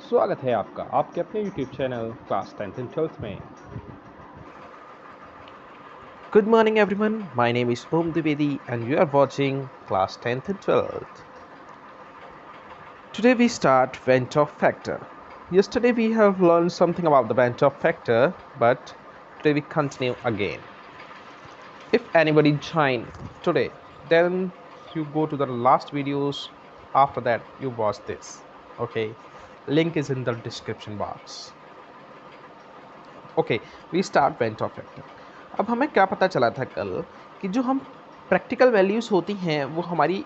स्वागत है आपका आपके अपने YouTube channel class 10th and 12th में। Good morning, everyone. My name is Om Dwivedi, and you are watching class 10th and 12th. Today we start Ventov factor. Yesterday we have learned something about the Ventov factor, but today we continue again. If anybody joined today, then you go to the last videos. After that, you watch this. Okay, link is in the description box. Okay we start van't Hoff factor. अब हमें क्या पता चला था कल कि जो हम प्रैक्टिकल वैल्यूज़ होती हैं वो हमारी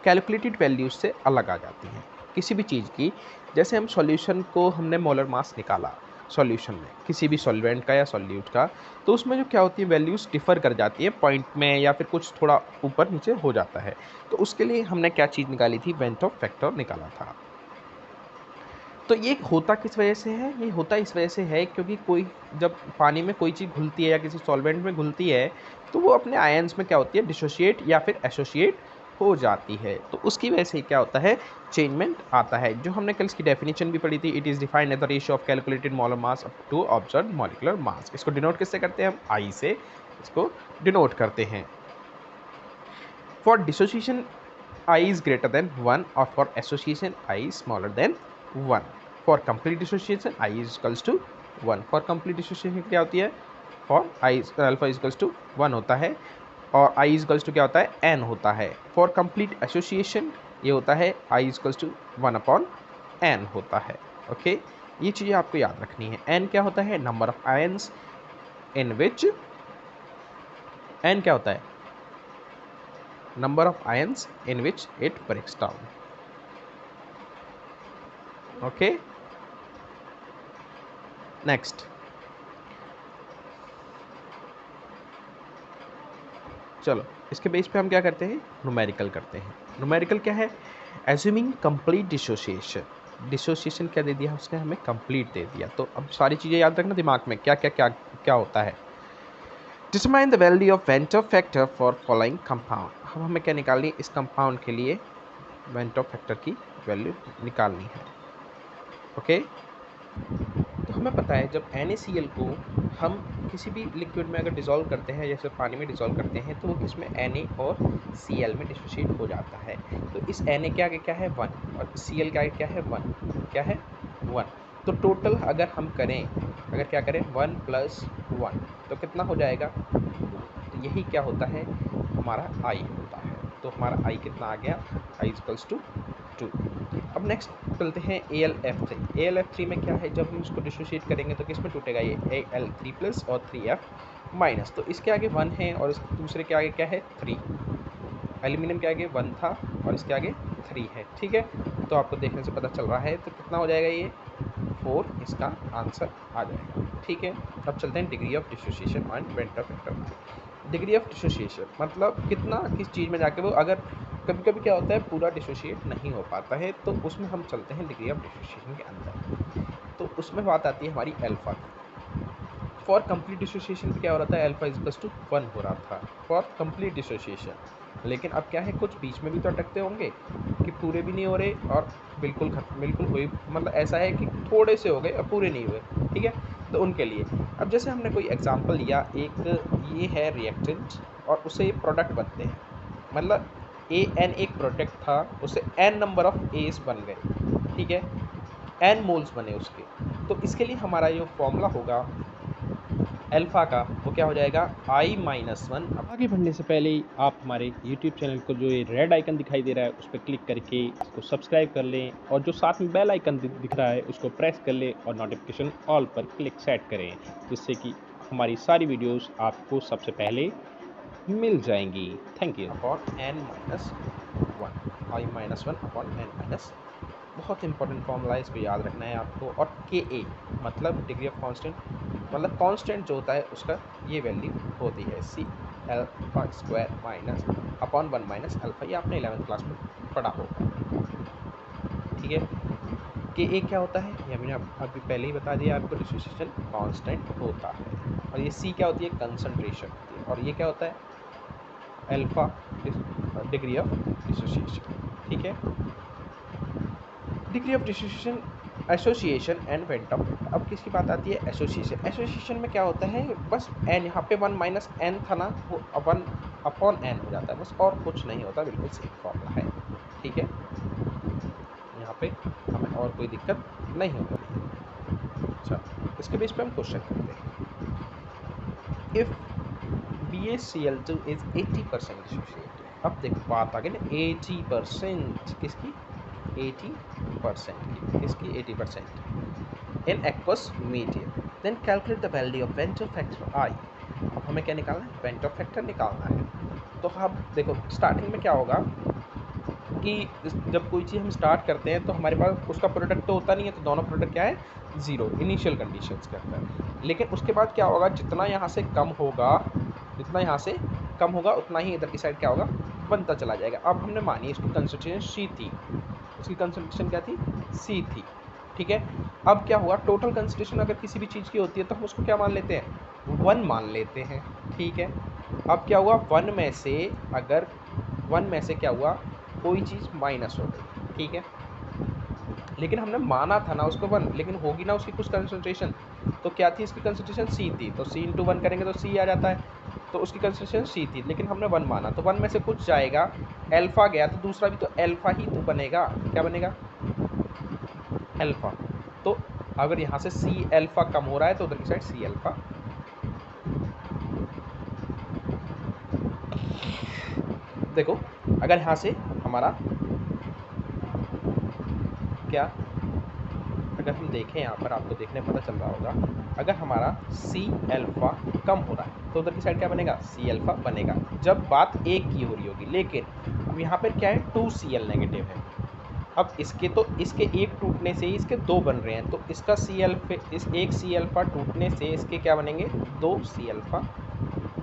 कैलकुलेटेड वैल्यूज़ से अलग आ जाती हैं किसी भी चीज़ की। जैसे हम सॉल्यूशन को हमने मोलर मास निकाला सॉल्यूशन में किसी भी सॉल्वेंट का या सॉल्यूट का, तो उसमें जो क्या होती है वैल्यूज़ डिफ़र कर जाती है पॉइंट में या फिर कुछ थोड़ा ऊपर नीचे हो जाता है। तो उसके लिए हमने क्या चीज़ निकाली थी, वेंटॉफ फैक्टर निकाला था। तो ये होता किस वजह से है, ये होता इस वजह से है क्योंकि कोई जब पानी में कोई चीज़ घुलती है या किसी सॉल्वेंट में घुलती है तो वो अपने आयंस में क्या होती है, डिसोशिएट या फिर एसोसिएट हो जाती है। तो उसकी वजह से क्या होता है, चेंजमेंट आता है। जो हमने कल इसकी डेफिनेशन भी पढ़ी थी, it is defined as the ratio of calculated molar mass up to observe molecular mass. इसको डिनोट किससे करते हैं, हम आई से इसको डिनोट करते हैं। For dissociation I is greater than 1 or for association I is smaller than 1. For complete dissociation I is equals to 1. For complete dissociation क्या होती है, for I alpha is equals to 1 होता है और I is equals to क्या होता है, n होता है। For complete association ये होता है I is equals to 1 upon n होता है। ओके, ये चीज़ें आपको याद रखनी है। n क्या होता है, number of ions in which, n क्या होता है, number of ions in which it breaks down. Okay, next चलो इसके बेस पे हम क्या करते हैं, न्यूमेरिकल करते हैं। न्यूमेरिकल क्या है, एज्यूमिंग कंप्लीट डिसोसिएशन। डिसोसिएशन क्या दे दिया उसने हमें, कंप्लीट दे दिया। तो अब सारी चीज़ें याद रखना दिमाग में, क्या क्या क्या क्या होता है। Determine the value of van't Hoff factor for following compound. अब हमें क्या निकालनी है, इस कंपाउंड के लिए वेंटॉफ फैक्टर की वैल्यू निकालनी है। ओके, तो हमें पता है जब NaCl को हम किसी भी लिक्विड में अगर डिज़ोल्व करते हैं, जैसे पानी में डिज़ोल्व करते हैं, तो वो किसमें, Na और Cl में डिसोशिएट हो जाता है। तो इस Na के आगे क्या है, 1, और Cl के आगे क्या है, 1, क्या है 1। तो टोटल अगर हम करें, अगर क्या करें 1 + 1 तो कितना हो जाएगा, 2। तो यही क्या होता है, हमारा I होता है। तो हमारा I कितना आ गया, I = 2। अब नेक्स्ट चलते हैं AlF3। AlF3 में क्या है, जब हम इसको डिसोशिएट करेंगे तो किस में टूटेगा, ये Al3+ और 3F-। तो इसके आगे 1 है और इस दूसरे के आगे क्या है, 3। एल्यूमिनियम के आगे 1 था और इसके आगे 3 है। ठीक है, तो आपको देखने से पता चल रहा है। तो कितना हो जाएगा, ये 4 इसका आंसर आ जाएगा। ठीक है, अब चलते हैं degree of dissociation and van't Hoff factor. Degree of dissociation मतलब कितना किस चीज़ में जाके वो, अगर कभी कभी क्या होता है पूरा डिसोशिएट नहीं हो पाता है, तो उसमें हम चलते हैं डिग्री ऑफ डिसोसिएशन के अंदर। तो उसमें बात आती है हमारी अल्फा की। फॉर कंप्लीट डिसोसिएशन क्या हो रहा था, अल्फा = 1 हो रहा था फॉर कंप्लीट डिसोसिएशन। लेकिन अब क्या है, कुछ बीच में भी तो अटकते होंगे कि पूरे भी नहीं हो रहे और बिल्कुल खत्म, बिल्कुल हुई, मतलब ऐसा है कि थोड़े से हो गए और पूरे नहीं हुए। ठीक है, तो उनके लिए अब जैसे हमने कोई एग्जांपल लिया, एक ये है रिएक्टेंट और उससे ये प्रोडक्ट बनते हैं, मतलब AN एक प्रोडक्ट था, उससे N नंबर ऑफ एस बन गए। ठीक है, N मोल्स बने उसके। तो इसके लिए हमारा जो फॉर्मूला होगा अल्फा का, वो क्या हो जाएगा, I-1। अब आगे बढ़ने से पहले आप हमारे YouTube चैनल को जो ये रेड आइकन दिखाई दे रहा है उस पर क्लिक करके इसको सब्सक्राइब कर लें और जो साथ में बेल आइकन दिख रहा है उसको प्रेस कर लें और नोटिफिकेशन ऑल पर क्लिक सेट करें, जिससे कि हमारी सारी वीडियोस आपको सबसे पहले मिल जाएंगी। Thank you. Upon N-1, I-1 upon N-1। बहुत इंपॉर्टेंट फॉर्मूला है, इसको याद रखना है आपको। और Ka मतलब डिग्री ऑफ कांस्टेंट, मतलब कांस्टेंट जो होता है उसका ये वैल्यू होती है C² minus upon 1 minus alpha. ये आपने 11th क्लास में पढ़ा होगा। ठीक है, Ka क्या होता है, ये मैंने अभी पहले ही बता दिया आपको, डिसोसिएशन कांस्टेंट होता है। और ये C क्या होती है, कंसंट्रेशन होती है। और ये क्या होता है, अल्फा डिग्री ऑफ डिसोसिएशन। ठीक है, degree of dissociation association and van't Hoff at. अब किसकी बात आती है? एसोसिएशन। एसोसिएशन में क्या होता है, बस एन यहाँ पे 1 माइनस एन था ना, वो 1 अपॉन एन हो जाता है बस, और कुछ नहीं होता, बिल्कुल सेम फॉर्मूला है। ठीक है, यहाँ पे हमें और कोई दिक्कत नहीं होती है। अच्छा, इसके बेस पे हम क्वेश्चन करते हैं। If BaCl2 is 80% dissociated. अब देखो बात आ गई ना 80% किसकी? 80% की, किसकी? 80% in aqueous medium. Then calculate the value of वेंचर फैक्टर आई। अब हमें क्या निकालना है? वेंचर फैक्टर निकालना है। तो हम देखो स्टार्टिंग में क्या होगा कि जब कोई चीज़ हम स्टार्ट करते हैं तो हमारे पास उसका प्रोडक्ट तो होता नहीं है, तो दोनों प्रोडक्ट क्या है? ज़ीरो, इनिशियल कंडीशंस के अंदर। लेकिन उसके बाद क्या होगा, जितना यहाँ से कम होगा, जितना यहाँ से कम होगा उतना ही इधर की साइड क्या होगा? बनता चला जाएगा। अब हमने मानी इसकी कंसंट्रेशन सी थी, इसकी कंसंट्रेशन क्या थी? सी थी। ठीक है, अब क्या हुआ, टोटल कंसंट्रेशन अगर किसी भी चीज़ की होती है तो हम उसको क्या मान लेते हैं? 1 मान लेते हैं। ठीक है, अब क्या हुआ, 1 में से अगर 1 में से क्या हुआ, कोई चीज़ माइनस हो गई। ठीक है, लेकिन हमने माना था ना उसको 1, लेकिन होगी ना उसकी कुछ कंसंट्रेशन। तो क्या थी इसकी कंसंट्रेशन? सी थी, तो सी इंटू 1 करेंगे तो सी आ जाता है। तो उसकी कंसंट्रेशन सी थी, लेकिन हमने 1 माना, तो 1 में से कुछ जाएगा, एल्फा गया, तो दूसरा भी तो एल्फा ही तो बनेगा। क्या बनेगा? एल्फा। तो अगर यहाँ से सी एल्फा कम हो रहा है तो उधर की साइड सी एल्फा। देखो अगर यहाँ से हमारा क्या, अगर हम देखें यहाँ पर, आपको देखने पता चल रहा होगा, अगर हमारा सी एल्फा कम हो रहा है तो उधर की साइड क्या बनेगा? सी एल्फा बनेगा, जब बात एक की हो रही होगी। लेकिन अब यहाँ पर क्या है? 2Cl नेगेटिव है। अब इसके तो इसके एक टूटने से ही इसके 2 बन रहे हैं, तो इसका सी एल्फा, इस एक सी एल्फा टूटने से इसके क्या बनेंगे? 2 सी एल्फा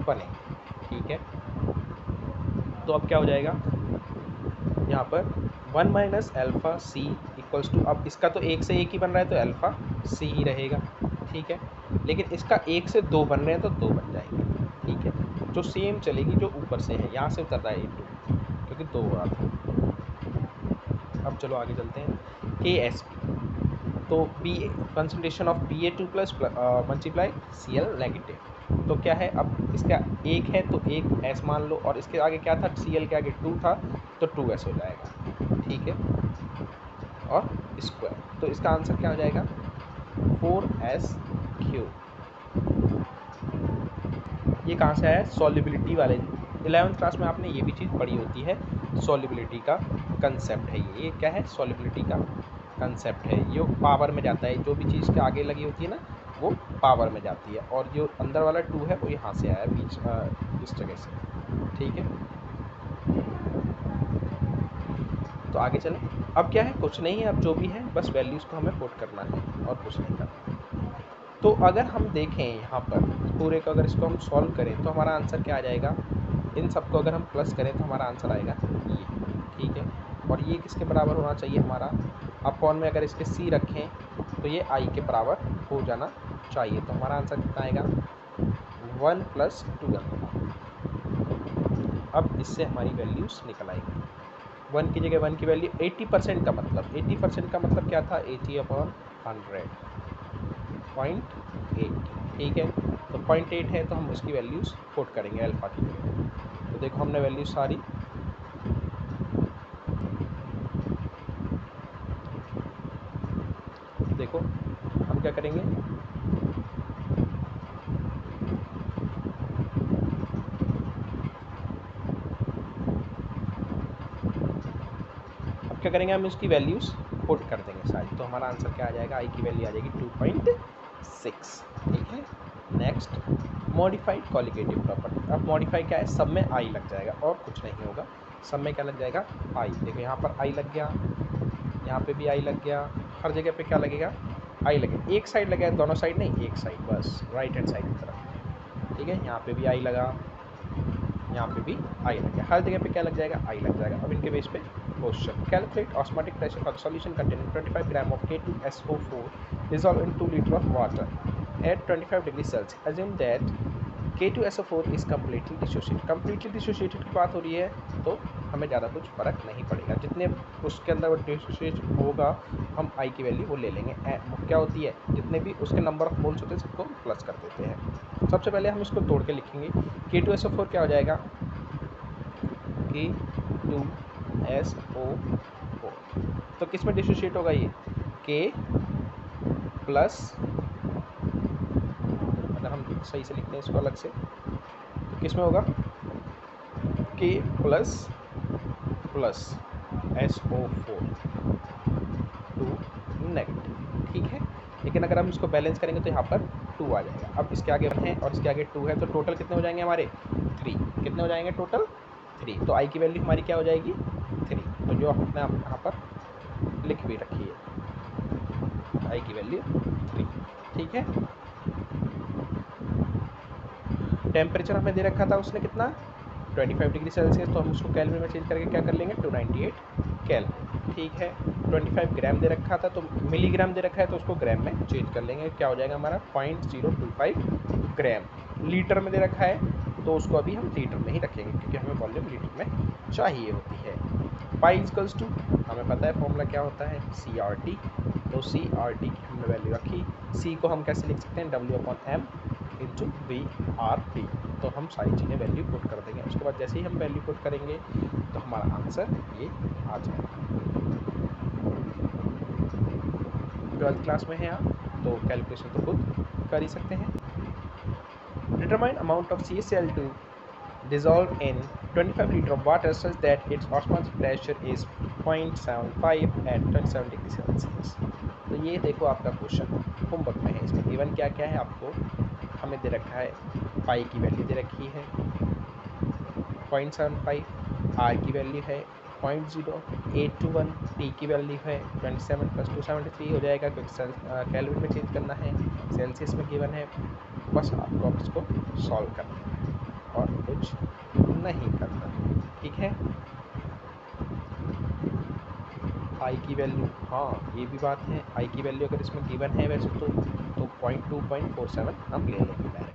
बनेंगे। ठीक है, तो अब क्या हो जाएगा यहाँ पर? 1 minus alpha c equals to, अब इसका तो एक से एक ही बन रहा है तो एल्फा सी ही रहेगा। ठीक है, लेकिन इसका एक से 2 बन रहे हैं तो 2 बन जाएंगे। ठीक है, जो सेम चलेगी जो ऊपर से है, यहाँ से उतर रहा है इंटू, क्योंकि 2 हो रहा था। अब चलो आगे चलते हैं। KSP, तो be concentration of Ba2 plus multiply Cl negative. तो क्या है, अब इसका एक है तो एक एस मान लो, और इसके आगे क्या था? Cl के आगे 2 था तो 2s हो जाएगा। ठीक है, और स्क्वायर, तो इसका आंसर क्या हो जाएगा? 4s3। ये कहाँ से आया? सॉल्युबिलिटी वाले 11th क्लास में आपने ये भी चीज़ पढ़ी होती है, सॉल्युबिलिटी का कंसेप्ट है ये क्या है? सॉल्युबिलिटी का कंसेप्ट है। ये पावर में जाता है, जो भी चीज़ के आगे लगी होती है ना वो पावर में जाती है, और जो अंदर वाला 2 है वो यहाँ से आया बीच इस जगह से। ठीक है, तो आगे चलें। अब क्या है? कुछ नहीं है, अब जो भी है बस वैल्यूज़ को हमें पुट करना है और कुछ नहीं करना। तो अगर हम देखें यहाँ पर पूरे को, अगर इसको हम सॉल्व करें तो हमारा आंसर क्या आ जाएगा? इन सबको अगर हम प्लस करें तो हमारा आंसर आएगा ये। ठीक है, और ये किसके बराबर होना चाहिए हमारा? अपॉन में अगर इसके सी रखें तो ये आई के बराबर हो जाना चाहिए। तो हमारा आंसर कितना आएगा? 1 + 2m। अब इससे हमारी वैल्यूज़ निकल आएगी। 1 की जगह 1 की वैल्यू 80% का मतलब, 80% का मतलब क्या था? 80/100, 0.8। ठीक है, तो 0.8 है तो हम उसकी वैल्यूज़ पुट करेंगे अल्फ़ा की जगह। तो देखो हमने वैल्यूज सारी देखो, हम क्या करेंगे? अब क्या करेंगे? हम इसकी वैल्यूज़ पुट कर देंगे सारी, तो हमारा आंसर क्या आ जाएगा? आई की वैल्यू आ जाएगी 2.6। ठीक है, नेक्स्ट मॉडिफाइड कॉलिगेटिव प्रॉपर्टी। अब मॉडिफाई क्या है? सब में आई लग जाएगा और कुछ नहीं होगा। सब में क्या लग जाएगा? आई। देखो यहाँ पर आई लग गया, यहाँ पे भी आई लग गया, हर जगह पे क्या लगेगा? आई लगे। एक साइड लगा है, दोनों साइड नहीं, एक साइड बस, राइट हैंड साइड की तरफ। ठीक है, यहाँ पे भी आई लगा, यहाँ पे भी आई लग गया, हर जगह पे क्या लग जाएगा? आई लग जाएगा। अब इनके बेस पे question, calculate osmotic pressure for solution containing 25 gram of K2SO4 dissolved in 2 liters of water at 25 degree Celsius. assume that K2SO4 is completely dissociated। completely dissociated की बात हो रही है तो हमें ज़्यादा कुछ फ़र्क नहीं पड़ेगा। जितने उसके अंदर वो डिसोसिएट होगा हम आई की वैल्यू वो ले लेंगे। क्या होती है, जितने भी उसके नंबर ऑफ मोल्स होते हैं सबको प्लस कर देते हैं। सबसे पहले हम इसको तोड़ के लिखेंगे। K2SO4 क्या हो जाएगा, K2SO4। तो किस में डिसोशिएट होगा ये, K प्लस, अगर हम सही से लिखते हैं इसको अलग से तो किस में होगा, K plus plus SO4 two negative, ठीक है। लेकिन अगर हम इसको बैलेंस करेंगे तो यहाँ पर 2 आ जाएगा। अब इसके आगे 1 है और इसके आगे 2 है, तो टोटल कितने हो जाएंगे हमारे, 3। कितने हो जाएंगे टोटल, 3। तो आई की वैल्यू हमारी क्या हो जाएगी, 3। तो जो हमने यहाँ पर लिख भी रखी है, आई की वैल्यू 3, ठीक है। टेम्परेचर हमें दे रखा था उसने कितना, 25 डिग्री सेल्सियस, तो हम उसको केल्विन में चेंज करके क्या कर लेंगे, 298 केल्विन, ठीक है। 25 ग्राम दे रखा था, तो मिलीग्राम दे रखा है तो उसको ग्राम में चेंज कर लेंगे, क्या हो जाएगा हमारा 0.025 ग्राम। लीटर में दे रखा है तो उसको अभी हम लीटर में ही रखेंगे क्योंकि हमें वॉल्यूम लीटर में चाहिए होती है। पाई इक्वल्स टू, हमें पता है फॉर्मूला क्या होता है, CRT। तो CRT की हमने वैल्यू रखी। C को हम कैसे लिख सकते हैं, W/M इंटू VRT। तो हम सारी चीज़ें वैल्यू पुट कर देंगे। उसके बाद जैसे ही हम वैल्यू पुट करेंगे तो हमारा आंसर ये आ जाएगा। 12th क्लास में हैं आप तो कैलकुलेशन तो खुद कर ही सकते हैं। Determine amount of CaCl2 dissolved in 25 liter of water such that its osmotic pressure is 0.75 at 27 degree Celsius. तो ये देखो आपका क्वेश्चन होमवर्क में है। इसमें गिवन क्या क्या है आपको, हमें दे रखा है पाई की वैल्यू दे रखी है 0.75, आर की वैल्यू है 0.0821, टी की वैल्यू है 27 + 273 हो जाएगा क्योंकि कैलविन में चेंज करना है, सेल्सियस में गिवन है। बस आपको अब इसको सॉल्व करना है और कुछ नहीं करना, ठीक है। आई की वैल्यू, हाँ ये भी बात है, आई की वैल्यू अगर इसमें गिवन है वैसे तो 0.247 हम ले लेंगे डायरेक्ट।